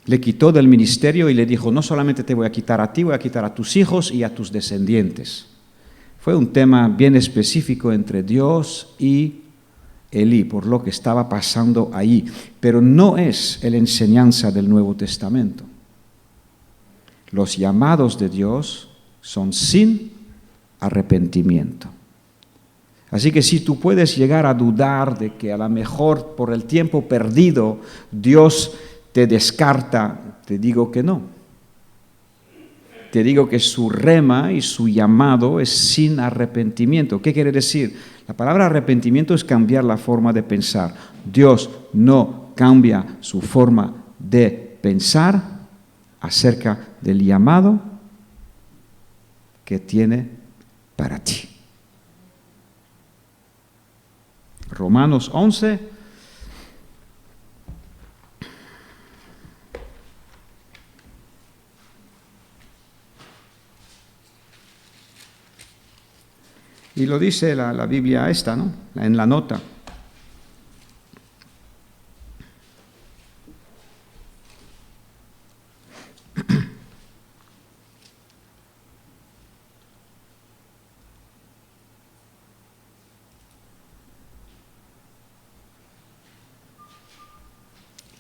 Le quitó del ministerio y le dijo, no solamente te voy a quitar a ti, voy a quitar a tus hijos y a tus descendientes. Fue un tema bien específico entre Dios y Elí, por lo que estaba pasando ahí. Pero no es la enseñanza del Nuevo Testamento. Los llamados de Dios son sin arrepentimiento. Así que si tú puedes llegar a dudar de que a lo mejor por el tiempo perdido Dios te descarta, te digo que no. Te digo que su rema y su llamado es sin arrepentimiento. ¿Qué quiere decir? La palabra arrepentimiento es cambiar la forma de pensar. Dios no cambia su forma de pensar acerca del llamado que tiene para ti. Romanos 11. Y lo dice la Biblia esta, ¿no? En la nota.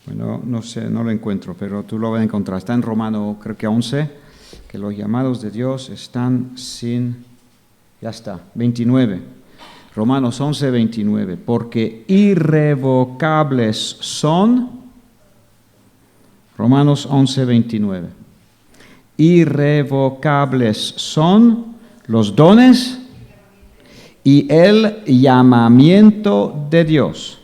Bueno, no sé, no lo encuentro, pero tú lo vas a encontrar. Está en Romano, creo que 11, que los llamados de Dios están sin... Ya está, 29. Romanos 11, 29. Porque irrevocables son, Romanos 11, 29. Irrevocables son los dones y el llamamiento de Dios.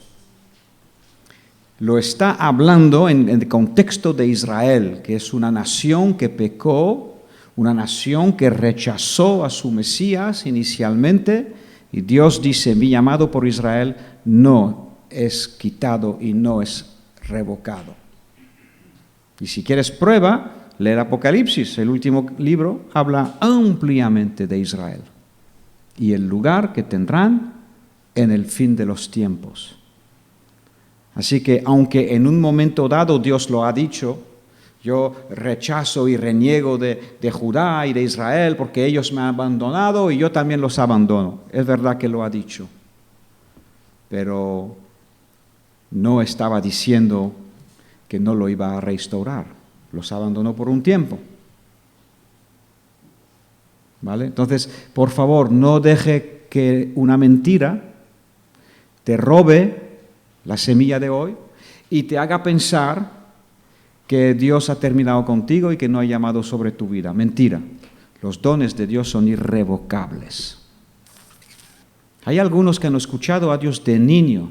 Lo está hablando en el contexto de Israel, que es una nación que pecó, una nación que rechazó a su Mesías inicialmente, y Dios dice, mi llamado por Israel no es quitado y no es revocado. Y si quieres prueba, lee el Apocalipsis, el último libro, habla ampliamente de Israel y el lugar que tendrán en el fin de los tiempos. Así que aunque en un momento dado Dios lo ha dicho, yo rechazo y reniego de Judá y de Israel porque ellos me han abandonado y yo también los abandono. Es verdad que lo ha dicho, pero no estaba diciendo que no lo iba a restaurar. Los abandonó por un tiempo. ¿Vale? Entonces, por favor, no deje que una mentira te robe la semilla de hoy y te haga pensar que Dios ha terminado contigo y que no ha llamado sobre tu vida. Mentira. Los dones de Dios son irrevocables. Hay algunos que han escuchado a Dios de niño.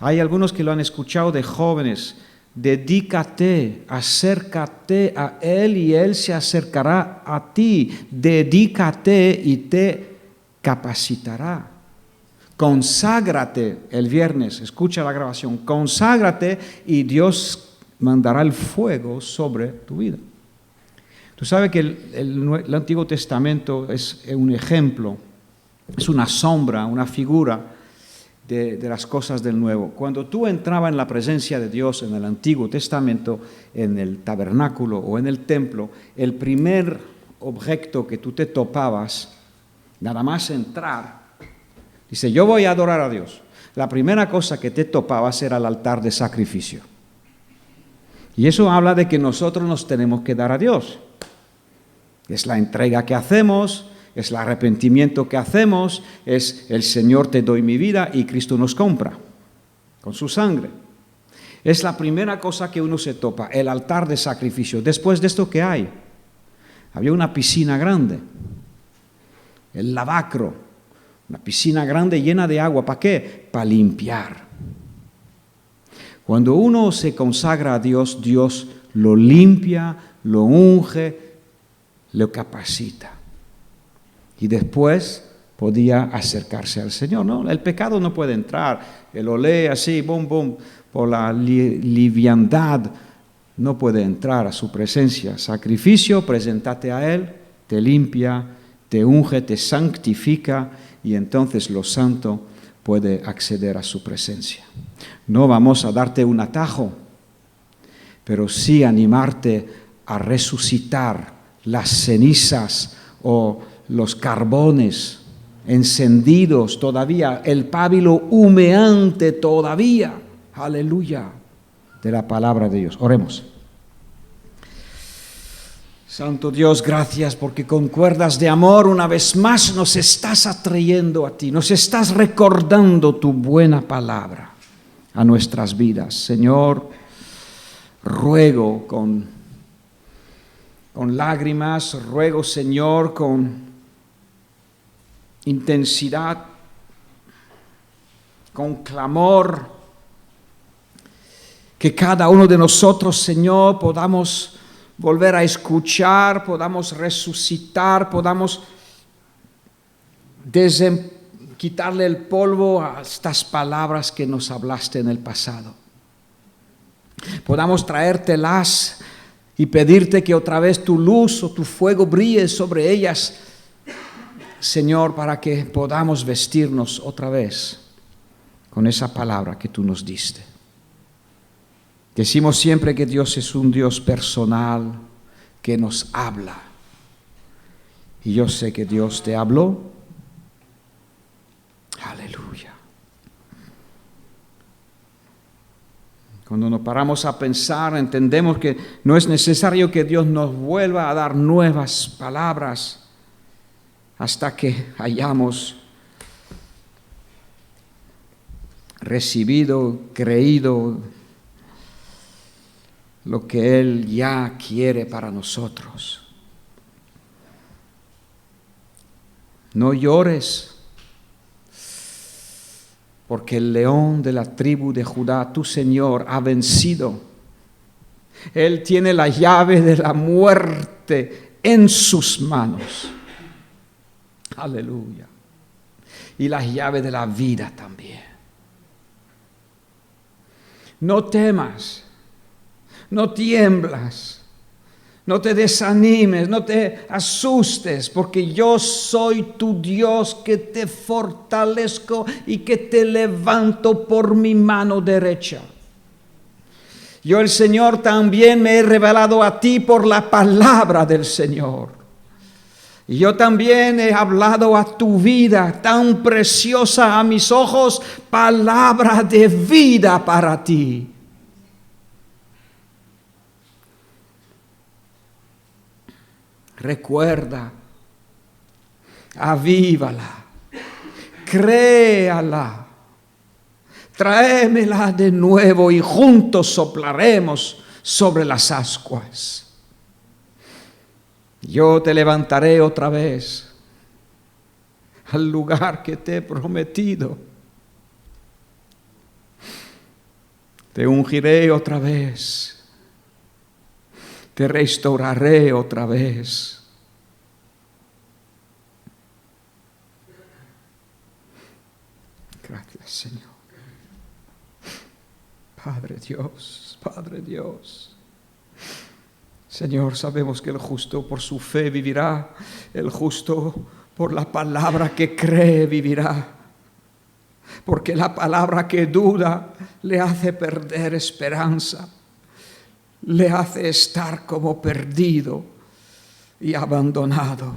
Hay algunos que lo han escuchado de jóvenes. Dedícate, acércate a Él y Él se acercará a ti. Dedícate y te capacitará. Conságrate el viernes, escucha la grabación, conságrate y Dios mandará el fuego sobre tu vida. Tú sabes que el Antiguo Testamento es un ejemplo, es una sombra, una figura de las cosas del Nuevo. Cuando tú entrabas en la presencia de Dios en el Antiguo Testamento, en el tabernáculo o en el templo, el primer objeto que tú te topabas, nada más entrar, dice, yo voy a adorar a Dios. La primera cosa que te topabas era el altar de sacrificio. Y eso habla de que nosotros nos tenemos que dar a Dios. Es la entrega que hacemos, es el arrepentimiento que hacemos, es el Señor te doy mi vida y Cristo nos compra con su sangre. Es la primera cosa que uno se topa, el altar de sacrificio. Después de esto, ¿qué hay? Había una piscina grande, el lavacro, una piscina grande llena de agua. ¿Para qué? Para limpiar. Cuando uno se consagra a Dios, Dios lo limpia, lo unge, lo capacita. Y después podía acercarse al Señor, ¿no? El pecado no puede entrar, el olé así, bum, bum, por la liviandad, no puede entrar a su presencia. Sacrificio, preséntate a Él, te limpia, te unge, te santifica y entonces lo santo puede acceder a su presencia. No vamos a darte un atajo, pero sí animarte a resucitar las cenizas o los carbones encendidos todavía, el pábilo humeante todavía, aleluya, de la palabra de Dios. Oremos. Santo Dios, gracias porque con cuerdas de amor una vez más nos estás atrayendo a ti, nos estás recordando tu buena palabra a nuestras vidas. Señor, ruego con lágrimas, ruego, Señor, con intensidad, con clamor, que cada uno de nosotros, Señor, podamos volver a escuchar, podamos resucitar, podamos quitarle el polvo a estas palabras que nos hablaste en el pasado. Podamos traértelas y pedirte que otra vez tu luz o tu fuego brille sobre ellas, Señor, para que podamos vestirnos otra vez con esa palabra que tú nos diste. Decimos siempre que Dios es un Dios personal que nos habla. Y yo sé que Dios te habló. Aleluya. Cuando nos paramos a pensar, entendemos que no es necesario que Dios nos vuelva a dar nuevas palabras hasta que hayamos recibido, creído lo que Él ya quiere para nosotros. No llores, porque el león de la tribu de Judá, tu Señor, ha vencido. Él tiene la llave de la muerte en sus manos. Aleluya. Y la llave de la vida también. No temas. No tiemblas, no te desanimes, no te asustes, porque yo soy tu Dios que te fortalezco y que te levanto por mi mano derecha. Yo, el Señor, también me he revelado a ti por la palabra del Señor. Y yo también he hablado a tu vida tan preciosa a mis ojos, palabra de vida para ti. Recuerda, avívala, créala, Tráemela de nuevo y juntos soplaremos sobre las ascuas. Yo te levantaré otra vez al lugar que te he prometido. Te ungiré otra vez. Te restauraré otra vez. Gracias, Señor. Padre Dios, Padre Dios. Señor, sabemos que el justo por su fe vivirá, el justo por la palabra que cree vivirá, porque la palabra que duda le hace perder esperanza, le hace estar como perdido y abandonado.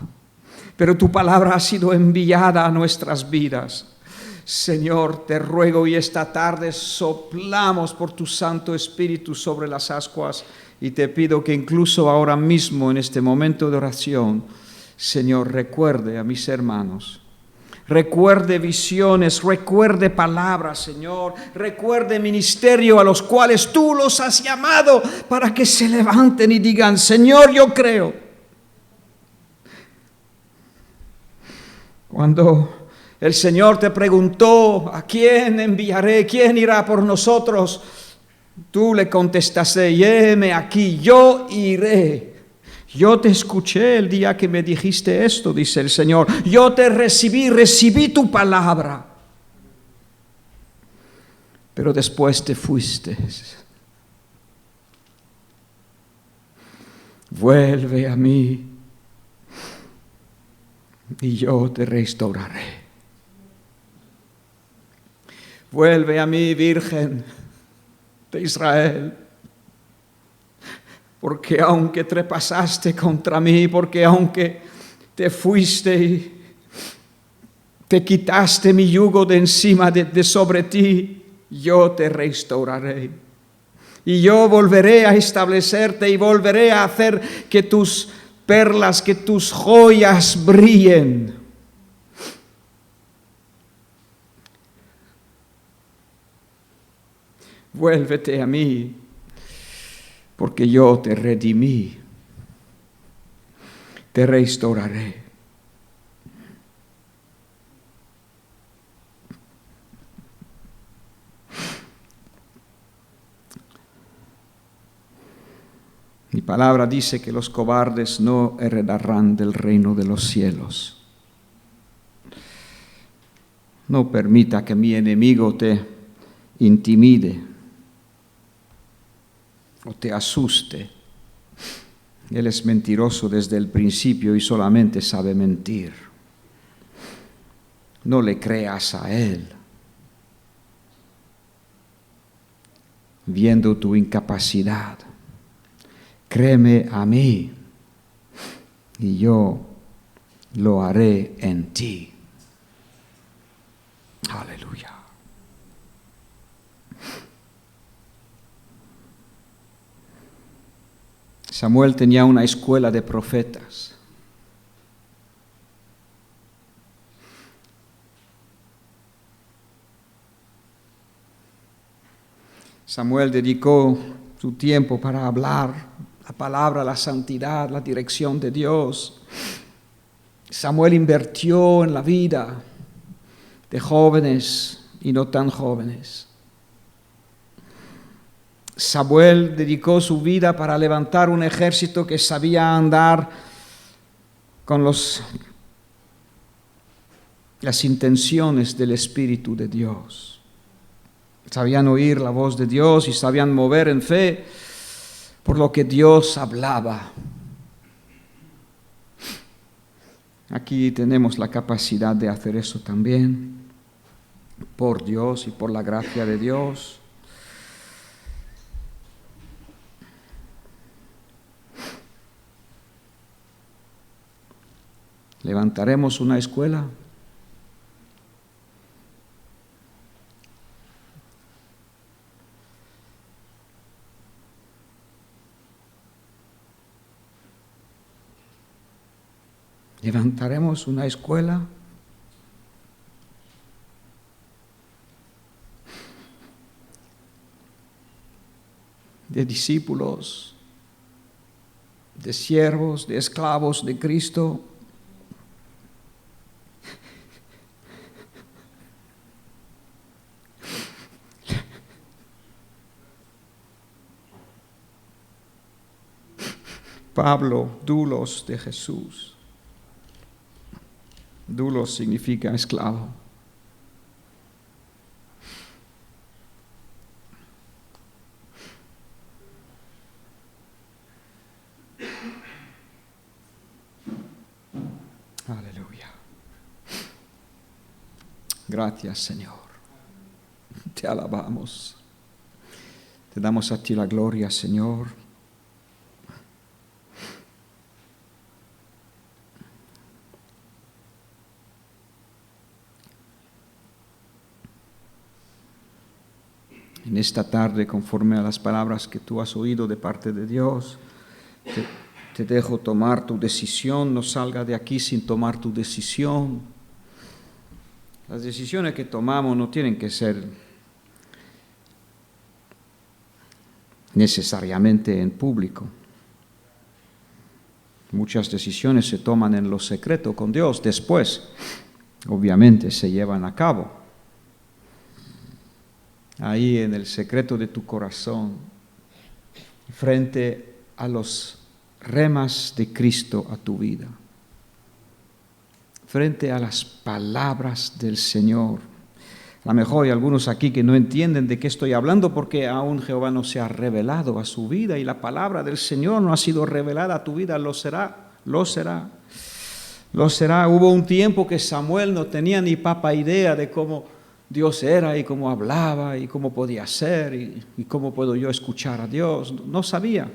Pero tu palabra ha sido enviada a nuestras vidas. Señor, te ruego y esta tarde soplamos por tu Santo Espíritu sobre las ascuas y te pido que incluso ahora mismo en este momento de oración, Señor, recuerde a mis hermanos, recuerde visiones, recuerde palabras, Señor, recuerde ministerio a los cuales tú los has llamado para que se levanten y digan, Señor, yo creo. Cuando el Señor te preguntó, ¿a quién enviaré? ¿Quién irá por nosotros? Tú le contestaste, heme aquí, yo iré. Yo te escuché el día que me dijiste esto, dice el Señor. Yo te recibí tu palabra. Pero después te fuiste. Vuelve a mí y yo te restauraré. Vuelve a mí, Virgen de Israel, porque aunque trepasaste contra mí, porque aunque te fuiste y te quitaste mi yugo de encima de sobre ti, yo te restauraré. Y yo volveré a establecerte y volveré a hacer que tus perlas, que tus joyas brillen. Vuélvete a mí, porque yo te redimí, te restauraré. Mi palabra dice que los cobardes no heredarán del reino de los cielos. No permita que mi enemigo te intimide o te asuste. Él es mentiroso desde el principio y solamente sabe mentir. No le creas a él. Viendo tu incapacidad, créeme a mí y yo lo haré en ti. Aleluya. Samuel tenía una escuela de profetas. Samuel dedicó su tiempo para hablar la palabra, la santidad, la dirección de Dios. Samuel invirtió en la vida de jóvenes y no tan jóvenes. Samuel dedicó su vida para levantar un ejército que sabía andar con las intenciones del Espíritu de Dios. Sabían oír la voz de Dios y sabían mover en fe por lo que Dios hablaba. Aquí tenemos la capacidad de hacer eso también, por Dios y por la gracia de Dios. ¿Levantaremos una escuela? ¿Levantaremos una escuela? de discípulos, de siervos, de esclavos de Cristo. Pablo, doulos de Jesús. Doulos significa esclavo. Aleluya. Gracias, Señor. Te alabamos. Te damos a ti la gloria, Señor. En esta tarde, conforme a las palabras que tú has oído de parte de Dios, te dejo tomar tu decisión. No salga de aquí sin tomar tu decisión. Las decisiones que tomamos no tienen que ser necesariamente en público. Muchas decisiones se toman en lo secreto con Dios. Después, obviamente, se llevan a cabo. Ahí en el secreto de tu corazón, frente a los remas de Cristo a tu vida, frente a las palabras del Señor. A lo mejor hay algunos aquí que no entienden de qué estoy hablando porque aún Jehová no se ha revelado a su vida y la palabra del Señor no ha sido revelada a tu vida. Lo será, lo será, lo será. Hubo un tiempo que Samuel no tenía ni papa idea de cómo Dios era y cómo hablaba y cómo podía ser y cómo puedo yo escuchar a Dios. No sabía,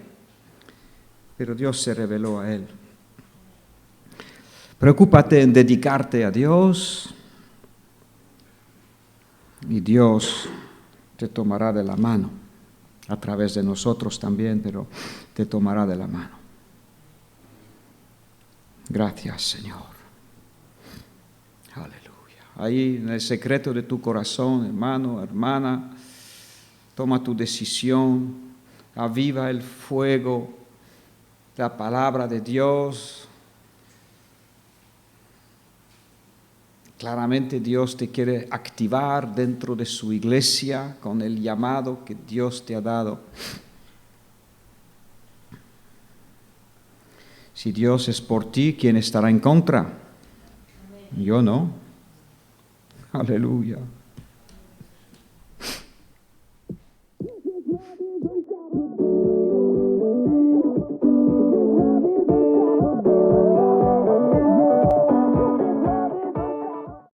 pero Dios se reveló a él. Preocúpate en dedicarte a Dios y Dios te tomará de la mano, a través de nosotros también, pero te tomará de la mano. Gracias, Señor. Aleluya. Ahí en el secreto de tu corazón, hermano, hermana, toma tu decisión, aviva el fuego, la palabra de Dios. Claramente Dios te quiere activar dentro de su iglesia con el llamado que Dios te ha dado. Si Dios es por ti, ¿quién estará en contra? Yo no. Aleluya.